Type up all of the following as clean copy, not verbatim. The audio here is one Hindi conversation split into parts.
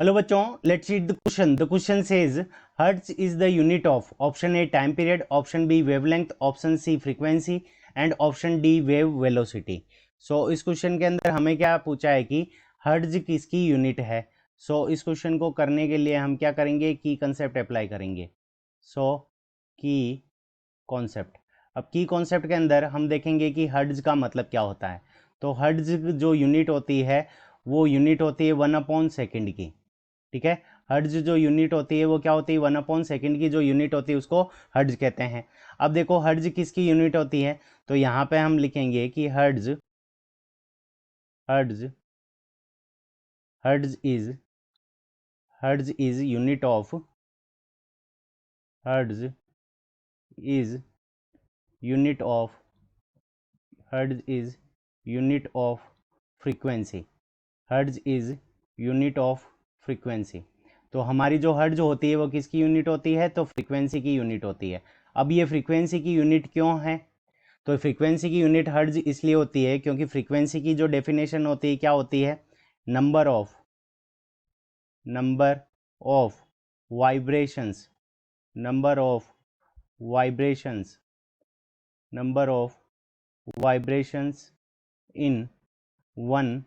हेलो बच्चों, let's read the question. The question says hertz is the unit of option A time period, option B wavelength, option C frequency and option D wave velocity. So इस क्वेश्चन के अंदर हमें क्या पूछा है कि हर्ट्ज किसकी यूनिट है. सो इस क्वेश्चन को करने के लिए हम क्या करेंगे, की कंसेप्ट अप्लाई करेंगे. सो की कॉन्सेप्ट. अब की कॉन्सेप्ट के अंदर हम देखेंगे कि हर्ट्ज का मतलब क्या होता है. तो हर्ट्ज जो यूनिट होती है वो यूनिट होती है 1/सेकंड की. ठीक है, हर्ट्ज जो यूनिट होती है वो क्या होती है, 1/सेकंड की जो यूनिट होती है उसको हर्ट्ज कहते हैं. अब देखो हर्ट्ज किसकी यूनिट होती है, तो यहाँ पे हम लिखेंगे कि hertz hertz hertz is unit of hertz is unit of hertz is unit of frequency. Hertz is unit of frequency. तो हमारी जो हर्ट्ज होती है वो किसकी यूनिट होती है, तो फ्रीक्वेंसी की यूनिट होती है. अब ये फ्रीक्वेंसी की यूनिट क्यों है, तो फ्रीक्वेंसी की यूनिट हर्ट्ज इसलिए होती है क्योंकि फ्रीक्वेंसी की जो डेफिनेशन होती है क्या होती है, number of vibrations number of vibrations number of vibrations in 1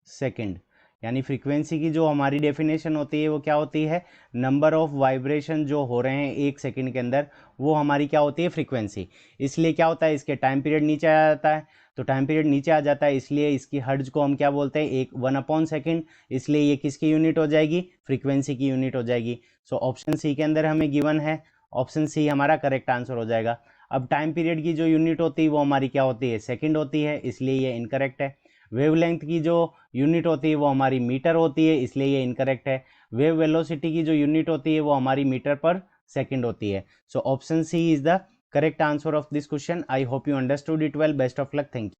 second. यानी फ्रीक्वेंसी की जो हमारी डेफिनेशन होती है वो क्या होती है, नंबर ऑफ वाइब्रेशन जो हो रहे हैं 1 सेकेंड के अंदर, वो हमारी क्या होती है, फ्रीक्वेंसी. इसलिए क्या होता है, इसके टाइम पीरियड नीचे आ जाता है. तो टाइम पीरियड नीचे आ जाता है इसलिए इसकी हर्ट्ज को हम क्या बोलते हैं, 1/सेकेंड. इसलिए ये किसकी यूनिट हो जाएगी, फ्रीक्वेंसी की यूनिट हो जाएगी. सो ऑप्शन सी के अंदर हमें गिवन है, ऑप्शन सी हमारा करेक्ट आंसर हो जाएगा. अब टाइम पीरियड की जो यूनिट होती है वो हमारी क्या होती है, सेकेंड होती है, इसलिए ये इनकरेक्ट है. वेवलेंथ की जो यूनिट होती है वो हमारी मीटर होती है, इसलिए ये इनकरेक्ट है. वेव वेलोसिटी की जो यूनिट होती है वो हमारी मीटर पर सेकंड होती है. So option C is the correct answer of this question. I hope you understood it well. Best of luck. Thank you.